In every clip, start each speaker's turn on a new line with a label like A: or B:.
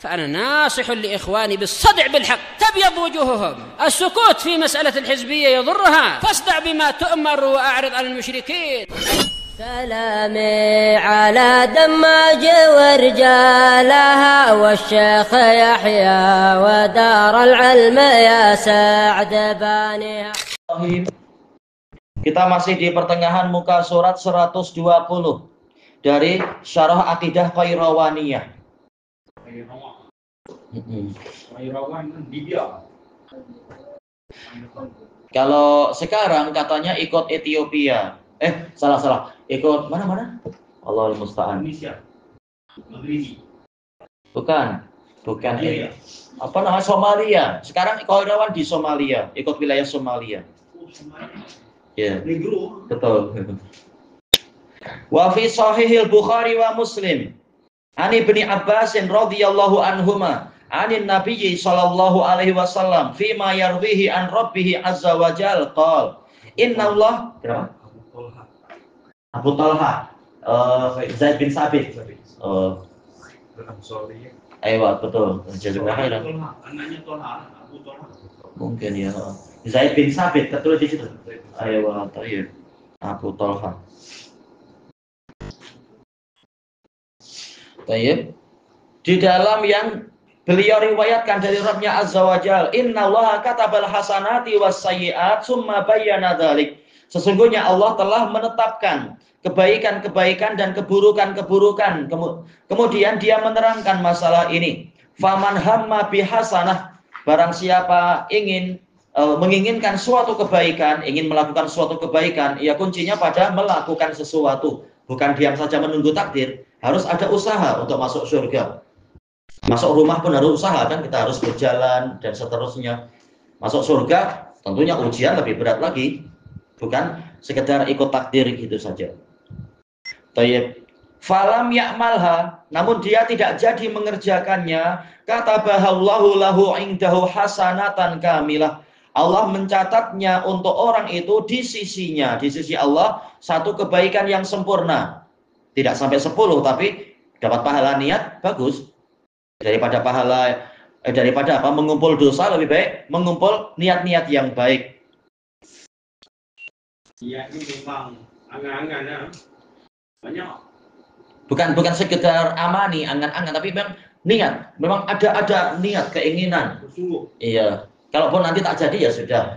A: فأنا ناصح لإخواني بالصدع بالحق تبيض وجوههم. السكوت في مسألة الحزبية يضرها، فاصدع بما تؤمر وأعرض عن المشركين.
B: سلامي على دماج ورجالها والشيخ يحيى ودار العلم يا سعد بانيها.
C: Kita masih di pertengahan muka surat 120 dari Syarah Aqidah Qairawaniyah. Kalau sekarang katanya ikut Ethiopia. Salah. Ikut mana? Allahul musta'an. Bukan. Apa namanya? Somalia. Sekarang Qairawan di Somalia, ikut wilayah Somalia. Ya, betul. Wa fi sahihil Bukhari wa Muslim Ani ibni Abbas radhiyallahu anhuma anin nabiyyi sallallahu alaihi wasallam fima yarwihi an rabbih azza wa jal qala innallah Abu Talha Zaid bin Sabit Ayo betul. Anaknya Talha, Abu Talha. Mungkin ya. Zaid bin Sabit tertulis di situ. Ayo tayyib. Abu Talha. Tayyib. Di dalam yang beliau riwayatkan dari Rabbnya Azza wa Jal, innallaha katabal hasanati was sayyi'at summa bayyana dzalik. Sesungguhnya Allah telah menetapkan kebaikan-kebaikan dan keburukan-keburukan. Kemudian dia menerangkan masalah ini. Faman hamma bihasanah, barang siapa ingin menginginkan suatu kebaikan, ingin melakukan suatu kebaikan, ya kuncinya pada melakukan sesuatu. Bukan diam saja menunggu takdir, harus ada usaha untuk masuk surga. Masuk rumah pun harus usaha, kan kita harus berjalan dan seterusnya. Masuk surga tentunya ujian lebih berat lagi, bukan sekedar ikut takdir gitu saja. Tayyib. Falam ya'malha, namun dia tidak jadi mengerjakannya, katabahallahu lahu indahu hasanatan kamilah. Allah mencatatnya untuk orang itu di sisinya, di sisi Allah satu kebaikan yang sempurna. Tidak sampai 10 tapi dapat pahala niat bagus. Daripada mengumpul dosa lebih baik mengumpul niat-niat yang baik.
D: Iya, ini memang angan-angan banyak.
C: Bukan sekedar amani, angan-angan, tapi memang niat. Memang ada niat, keinginan. Iya. Kalaupun nanti tak jadi ya sudah.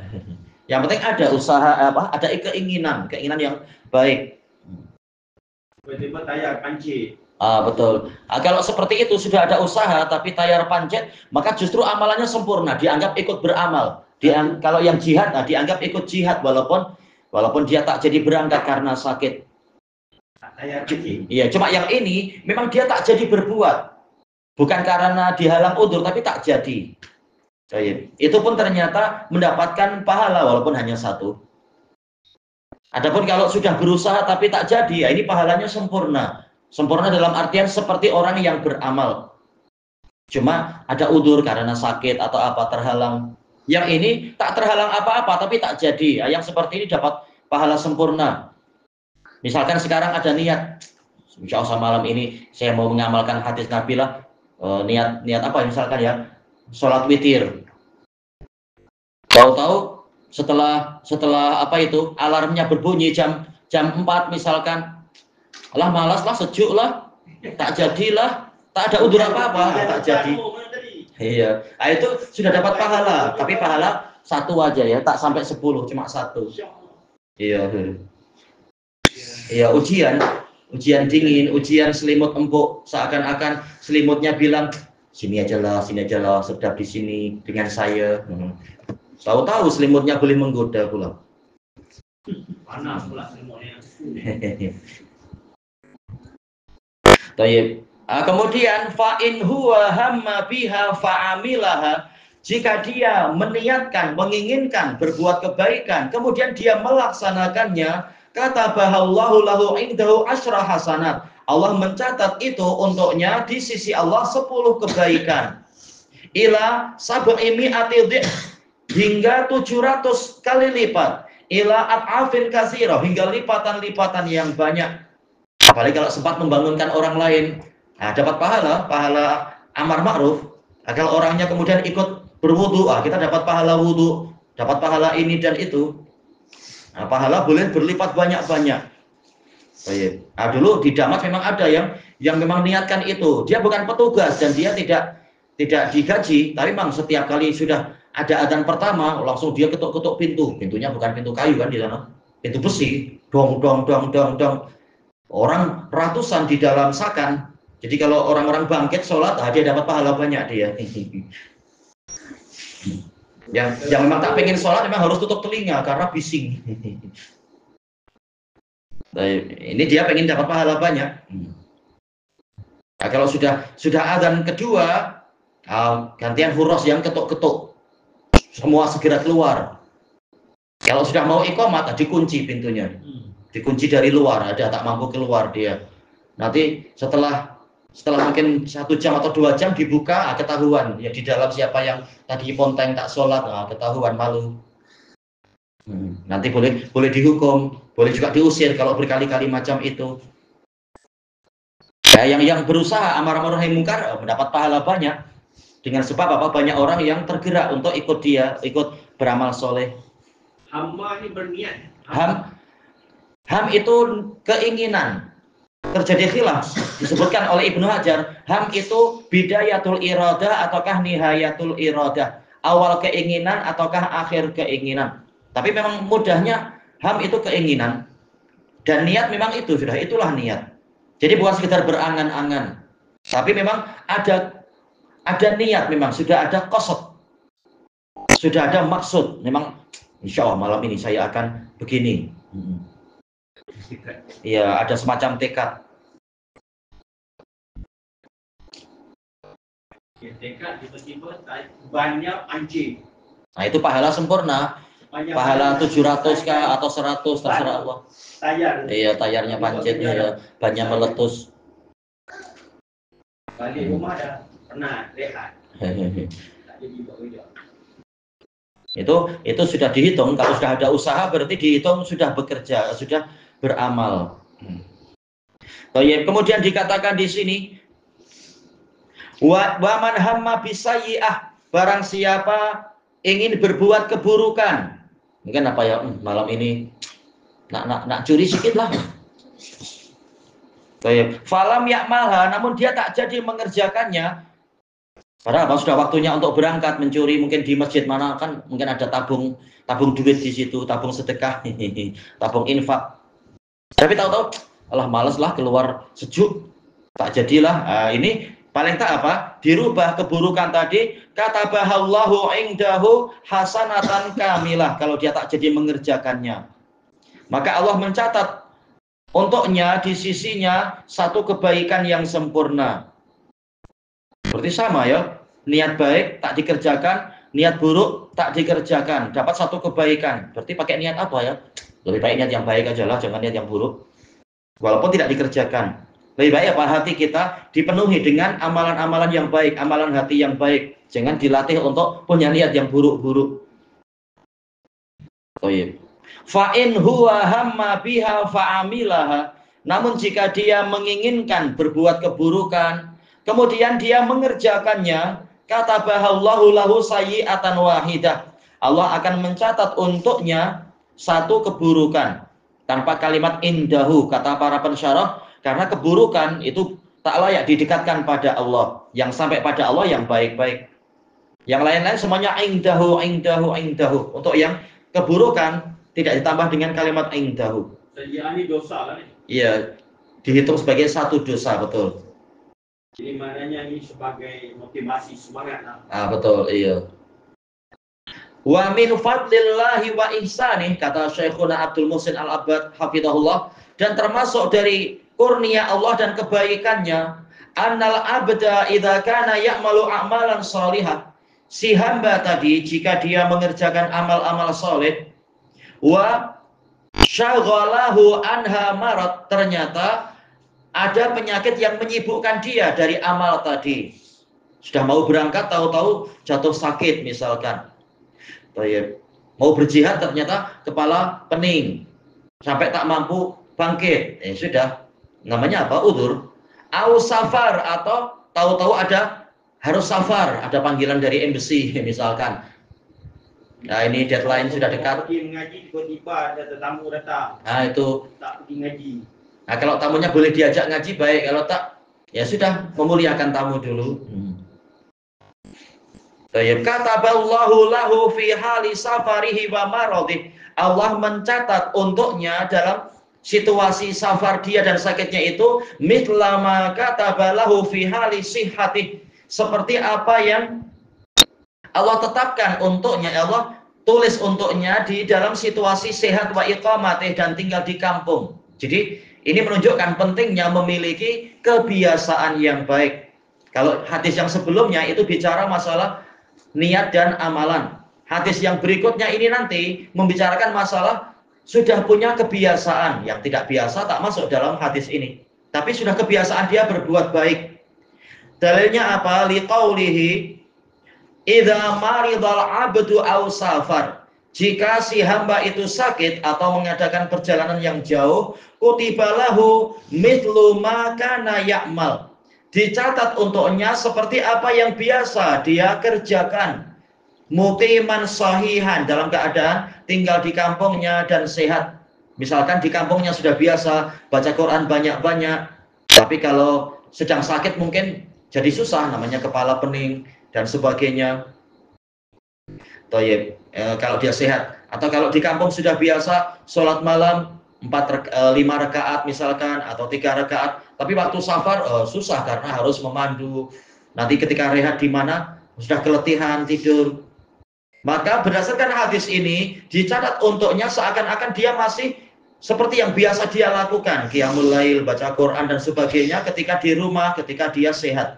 C: Yang penting ada usaha ada keinginan yang baik.
D: Tiba-tiba tayar pancit.
C: Betul. Kalau seperti itu sudah ada usaha tapi tayar pancet, maka justru amalannya sempurna, dianggap ikut beramal. Kalau yang jihad, dianggap ikut jihad walaupun dia tak jadi berangkat karena sakit. Iya, cuma yang ini memang dia tak jadi berbuat. Bukan karena dihalang udzur tapi tak jadi. Itu pun ternyata mendapatkan pahala walaupun hanya 1. Adapun kalau sudah berusaha tapi tak jadi, ya ini pahalanya sempurna. Sempurna dalam artian seperti orang yang beramal. Cuma ada udzur karena sakit atau apa terhalang. Yang ini tak terhalang apa-apa tapi tak jadi. Yang seperti ini dapat pahala sempurna. Misalkan sekarang ada niat, insya Allah malam ini saya mau mengamalkan hadis Nabi lah. Niat apa misalkan ya? Sholat witir. Tahu-tahu setelah alarmnya berbunyi jam 4 misalkan, alah malas lah, sejuk lah, tak jadilah, tak ada udzur apa-apa, tak jadi. Iya, itu sudah dapat pahala, tapi pahala 1 aja ya, tak sampai 10, cuma 1. Iya, ujian dingin, ujian selimut empuk, seakan-akan selimutnya bilang sini aja lah, sedap di sini dengan saya. Tahu-tahu selimutnya boleh menggoda pula.
D: Panas pula selimutnya.
C: Tayyib. Kemudian fa in huwa hamma biha fa'amilaha, jika dia menginginkan berbuat kebaikan, kemudian dia melaksanakannya, katabahallahu lahu indahu asyra hasanat. Allah mencatat itu untuknya di sisi Allah 10 kebaikan. Ila sab'i mi'ati dhif, hingga 700 kali lipat. Ila at'afin katsirah, hingga lipatan-lipatan yang banyak. Apalagi kalau sempat membangunkan orang lain, dapat pahala amar ma'ruf. Nah, kalau orangnya kemudian ikut berwudu, kita dapat pahala wudu, dapat pahala ini dan itu. Nah, pahala boleh berlipat banyak-banyak. Baik. Nah, dulu di Damas memang ada yang memang niatkan itu. Dia bukan petugas dan dia tidak digaji, tapi memang setiap kali sudah ada adzan pertama langsung dia ketuk-ketuk pintu. Pintunya bukan pintu kayu kan di sana. Pintu besi. Dong dong dong dong dong. Orang ratusan di dalam sakan. Jadi kalau orang-orang bangkit sholat, dia dapat pahala banyak dia. Yang memang tak pengen sholat memang harus tutup telinga karena bising. Ini dia pengen dapat pahala banyak. Nah, kalau sudah adzan kedua, gantian huros yang ketuk-ketuk. Semua segera keluar. Kalau sudah mau iqamat, dikunci pintunya. Dikunci dari luar, ada tak mampu keluar dia. Nanti setelah mungkin 1 jam atau 2 jam dibuka, ketahuan ya di dalam siapa yang tadi ponteng tak sholat, ketahuan malu. Nanti boleh dihukum, boleh juga diusir kalau berkali-kali macam itu. Ya, yang berusaha amar ma'ruf nahi mungkar mendapat pahala banyak dengan sebab apa? Banyak orang yang tergerak untuk ikut beramal soleh.
D: Hamba ini berniat.
C: Ham itu keinginan. Terjadi khilaf disebutkan oleh Ibnu Hajar. Ham itu bidayatul iradah ataukah nihayatul iradah? Awal keinginan ataukah akhir keinginan? Tapi memang mudahnya ham itu keinginan dan niat memang itulah niat. Jadi bukan sekedar berangan-angan, tapi memang ada niat, memang sudah ada qasad, sudah ada maksud. Memang insya Allah malam ini saya akan begini. Iya, ada semacam tekad.
D: Tekad tiba-tiba banyak pancing.
C: Nah itu pahala sempurna. Pahala 700 kah atau 100 terserah Allah.
D: Tayar.
C: Iya, tayarnya pancit ya, banyak meletus.
D: Balik rumah dah pernah rehat.
C: Itu sudah dihitung. Kalau sudah ada usaha berarti dihitung sudah bekerja, sudah beramal. Kemudian dikatakan di sini wa man hamma bisayyi'ah, barang siapa ingin berbuat keburukan. Mungkin apa ya, malam ini nak curi sedikit lah. Falam ya'malha, namun dia tak jadi mengerjakannya. Padahal sudah waktunya untuk berangkat mencuri, mungkin di masjid mana kan mungkin ada tabung duit di situ, tabung sedekah, tabung infak. Tapi tahu-tahu, alah males lah keluar sejuk, tak jadilah. Ini paling tak apa? Dirubah keburukan tadi, katabahallahu indahu hasanatan kamilah. Kalau dia tak jadi mengerjakannya, maka Allah mencatat untuknya di sisinya satu kebaikan yang sempurna. Berarti sama ya, niat baik tak dikerjakan, niat buruk tak dikerjakan, dapat satu kebaikan. Berarti pakai niat apa ya? Lebih baik niat yang baik aja lah, jangan niat yang buruk. Walaupun tidak dikerjakan. Lebih baik apa? Hati kita dipenuhi dengan amalan-amalan yang baik, amalan hati yang baik. Jangan dilatih untuk punya niat yang buruk-buruk. Fa'in huwa hamma biha fa'amilaha. Namun jika dia menginginkan berbuat keburukan, kemudian dia mengerjakannya, katabahallahu lahu sayyi'atan wahidah. Allah akan mencatat untuknya satu keburukan. Tanpa kalimat indahu, kata para pensyarah, karena keburukan itu tak layak didekatkan pada Allah. Yang sampai pada Allah yang baik-baik. Yang lain-lain semuanya indahu. Untuk yang keburukan tidak ditambah dengan kalimat indahu.
D: Ini dosa kan?
C: Iya, dihitung sebagai satu dosa, betul.
D: Jadi maknanya ini sebagai motivasi semangat lah.
C: Betul, iya. Wa min fadlillahi wa ihsanih, kata Syekhuna Abdul Muhsin Al-Abbad hafizahullah, dan termasuk dari kurnia Allah dan kebaikannya, annal abda idza kana ya'malu a'malan shalihah, si hamba tadi jika dia mengerjakan amal-amal saleh, wa syaghalahu anha marad, ternyata ada penyakit yang menyibukkan dia dari amal tadi. Sudah mau berangkat tahu-tahu jatuh sakit misalkan. Mau berjihad ternyata kepala pening sampai tak mampu bangkit. Sudah, namanya apa? Udzur. Au safar, atau tahu-tahu ada harus safar, ada panggilan dari embassy misalkan. Nah, ini deadline sudah dekat.
D: Pergi mengaji, tiba-tiba ada tetamu datang.
C: Nah, itu.
D: Tak pergi ngaji.
C: Nah, kalau tamunya boleh diajak ngaji, baik. Kalau tak, ya sudah, memuliakan tamu dulu. Kataballahu lahu fi hali safarihi wa maradih. Allah mencatat untuknya dalam situasi safar dia dan sakitnya itu mithlama katabalahu fi hali sihhatih, seperti apa yang Allah tetapkan untuknya, Allah tulis untuknya di dalam situasi sehat wa iqamatih dan tinggal di kampung. Jadi ini menunjukkan pentingnya memiliki kebiasaan yang baik. Kalau hadis yang sebelumnya itu bicara masalah niat dan amalan. Hadis yang berikutnya ini nanti membicarakan masalah sudah punya kebiasaan. Yang tidak biasa tak masuk dalam hadis ini. Tapi sudah kebiasaan dia berbuat baik. Dalilnya apa? Liqaulihi idza maridal abdu aw safar. Jika si hamba itu sakit atau mengadakan perjalanan yang jauh, kutibalahu mithlu ma kana ya'mal. Dicatat untuknya seperti apa yang biasa dia kerjakan. Muqiman sahihan, dalam keadaan tinggal di kampungnya dan sehat. Misalkan di kampungnya sudah biasa baca Quran banyak-banyak, tapi kalau sedang sakit mungkin jadi susah, namanya kepala pening dan sebagainya. Kalau dia sehat, atau kalau di kampung sudah biasa sholat malam 5 rakaat misalkan, atau 3 rakaat, tapi waktu safar susah karena harus memandu. Nanti ketika rehat di mana sudah keletihan tidur. Maka berdasarkan hadis ini dicatat untuknya seakan-akan dia masih seperti yang biasa dia lakukan, qiyamul lail, baca Quran dan sebagainya ketika di rumah, ketika dia sehat.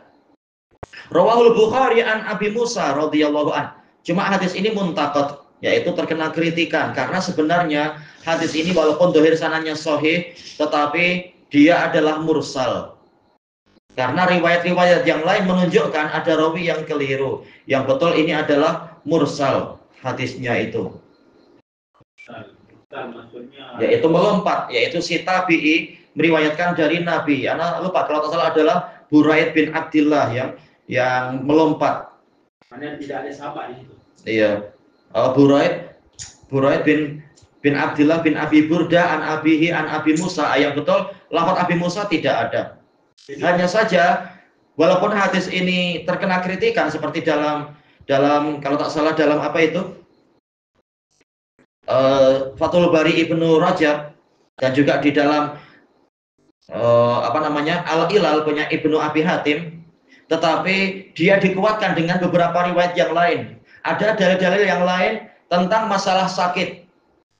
C: Rawahul Bukhari an Abi Musa radhiyallahu an. Cuma hadis ini muntaqad, yaitu terkena kritikan karena sebenarnya hadis ini walaupun dohir sananya sahih, tetapi dia adalah mursal. Karena riwayat-riwayat yang lain menunjukkan ada rawi yang keliru. Yang betul ini adalah mursal hadisnya itu. Yaitu melompat, yaitu si tabi'i meriwayatkan dari Nabi. Anak lupa kalau tak salah adalah Buraid bin Abdillah yang melompat.
D: Mana tidak ada sahabat di situ.
C: Iya. Buraid bin Abdillah bin Abi Burda an Abihi an Abi Musa. Yang betul lafaz Abi Musa tidak ada. Hanya saja walaupun hadis ini terkena kritikan seperti dalam kalau tak salah dalam apa itu Fathul Bari Ibnu Rajab, dan juga di dalam Al-Ilal punya Ibnu Abi Hatim, tetapi dia dikuatkan dengan beberapa riwayat yang lain. Ada dalil-dalil yang lain tentang masalah sakit.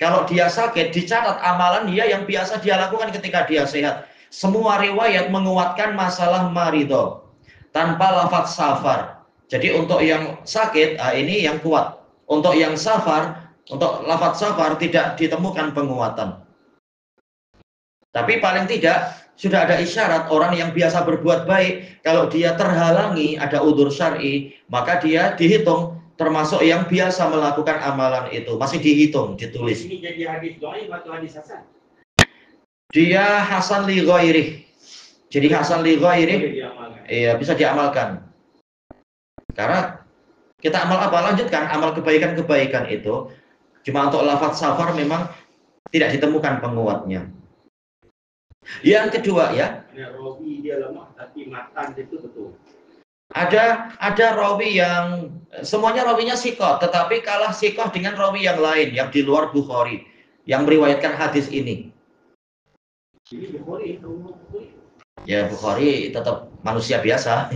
C: Kalau dia sakit dicatat amalan dia yang biasa dia lakukan ketika dia sehat. Semua riwayat menguatkan masalah marido tanpa lafaz safar. Jadi untuk yang sakit ini yang kuat. Untuk yang safar, untuk lafaz safar tidak ditemukan penguatan. Tapi paling tidak sudah ada isyarat orang yang biasa berbuat baik, kalau dia terhalangi ada udzur syar'i, maka dia dihitung termasuk yang biasa melakukan amalan itu. Masih dihitung, ditulis.
D: Ini jadi hadis dhaif atau hadis hasan?
C: Dia hasan li ghairih. Jadi hasan li ghairih, iya bisa diamalkan. Karena kita amal apa? Lanjutkan amal kebaikan-kebaikan itu. Cuma untuk lafaz safar memang tidak ditemukan penguatnya. Yang kedua ya.
D: Rawi dia lemah tapi matan itu betul.
C: Ada rawi yang semuanya rawinya sikoh, tetapi kalah sikoh dengan rawi yang lain yang di luar Bukhari yang meriwayatkan hadis ini.
D: Ini Bukhari.
C: Ya Bukhari tetap manusia biasa,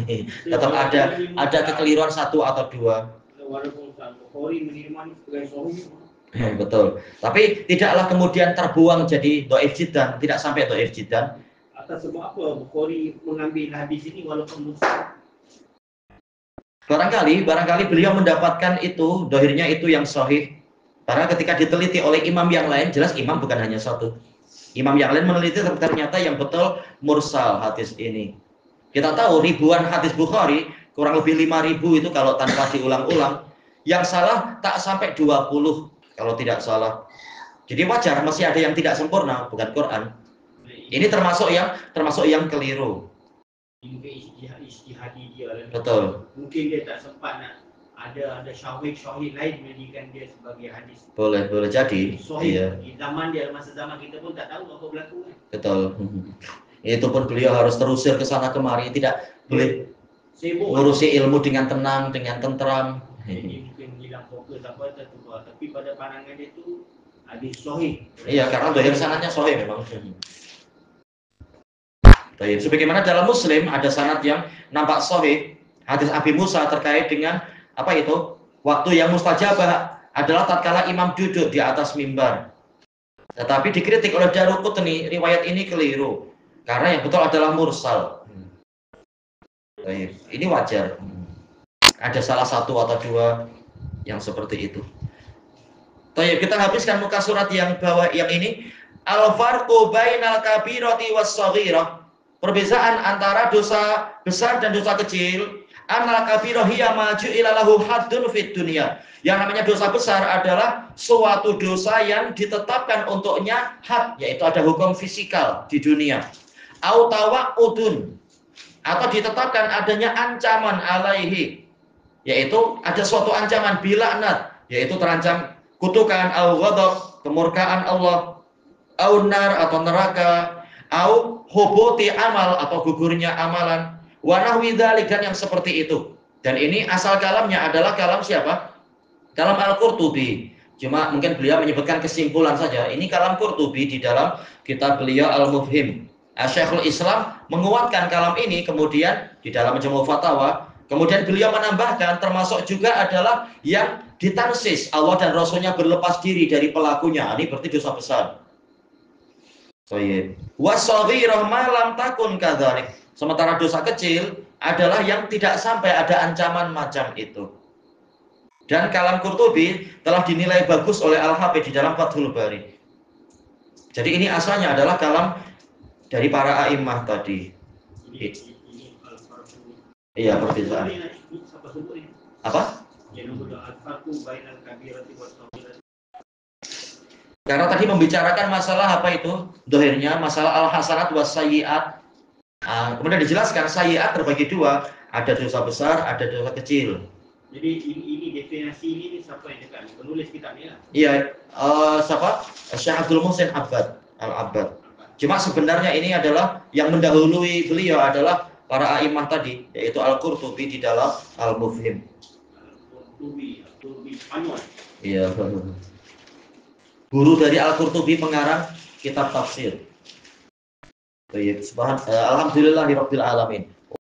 C: tetap ada kekeliruan satu atau dua.
D: Walaupun Bukhari menerima sebagai sahih.
C: Betul. Tapi tidaklah kemudian terbuang jadi dhaif jiddan, tidak sampai dhaif jiddan.
D: Atas sebab apa Bukhari mengambil hadis ini walaupun mursal?
C: Barangkali beliau mendapatkan itu, dohirnya itu yang sahih. Karena ketika diteliti oleh imam yang lain, jelas imam bukan hanya satu. Imam yang lain meneliti ternyata yang betul mursal hadis ini. Kita tahu ribuan hadis Bukhari, kurang lebih 5.000 itu kalau tanpa diulang-ulang. Yang salah tak sampai 20 kalau tidak salah. Jadi wajar masih ada yang tidak sempurna, bukan Quran. Ini termasuk yang keliru.
D: Mungkin ijtihadi dia lah.
C: Betul.
D: Mungkin dia tak sempat nak ada syahid lain menjadikan dia sebagai hadis.
C: Boleh jadi.
D: Sahih.
C: Iya.
D: Di zaman dia, masa zaman kita pun tak tahu apa berlaku kan.
C: Betul. Itu pun beliau harus terusir ke sana kemari, tidak boleh
D: Sibuk
C: ngurusi ilmu dengan tenang, dengan tentram.
D: Jadi mungkin hilang fokus apa tertukar. Tapi pada pandangan dia tu hadis sahih.
C: Iya, karena dohir sanadnya sahih memang. Baik, sebagaimana dalam Muslim ada sanad yang nampak sahih, hadis Abi Musa terkait dengan apa itu? Waktu yang mustajabah adalah tatkala imam duduk di atas mimbar. Tetapi dikritik oleh Daruqutni, riwayat ini keliru. Karena yang betul adalah mursal. Baik, ini wajar. Ada salah satu atau dua yang seperti itu. Baik, kita habiskan muka surat yang bawah yang ini. Al-farqu bainal kabirati was-shaghirah. Perbedaan antara dosa besar dan dosa kecil. Anal kabirah hiya ma ju'ila lahu haddun fid dunya. Yang namanya dosa besar adalah suatu dosa yang ditetapkan untuknya had, yaitu ada hukum fisikal di dunia. Au tawa'udun, atau ditetapkan adanya ancaman alaihi, yaitu ada suatu ancaman bila'nat, yaitu terancam kutukan, au ghadab, kemurkaan Allah, au nar atau neraka, au hubuti amal atau gugurnya amalan, wa nahwi dzalik, dan yang seperti itu. Dan ini asal kalamnya adalah kalam siapa? Kalam Al-Qurtubi. Cuma mungkin beliau menyebutkan kesimpulan saja. Ini kalam Qurtubi di dalam kitab beliau Al-Mufhim. Syekhul Islam menguatkan kalam ini kemudian di dalam Majmu' Fatawa. Kemudian beliau menambahkan termasuk juga adalah yang ditansis Allah dan Rasulnya berlepas diri dari pelakunya. Ini berarti dosa besar. Wasaghirah ma lam takun kadzalik. Sementara dosa kecil adalah yang tidak sampai ada ancaman macam itu. Dan kalam Qurtubi telah dinilai bagus oleh Al-Hafidz di dalam Fathul Bari. Jadi ini asalnya adalah kalam dari para a'immah tadi. Iya, perbedaan. Apa? Karena tadi membicarakan masalah apa itu? Dohirnya, masalah al-hasanat was sayyi'at. Kemudian dijelaskan sayyi'at terbagi dua, ada dosa besar, ada dosa kecil.
D: Jadi ini definisi ini siapa yang dekat? Penulis kitab ni lah.
C: Iya, siapa? Syekh Abdul Muhsin Abbad, Al-Abbad. Cuma sebenarnya ini adalah yang mendahului beliau adalah para a'imah tadi, yaitu Al-Qurtubi di dalam Al-Mufhim.
D: Al-Qurtubi Spanyol.
C: Iya. Guru dari Al-Qurtubi pengarang kitab tafsir. Baik, alhamdulillahirabbil alamin.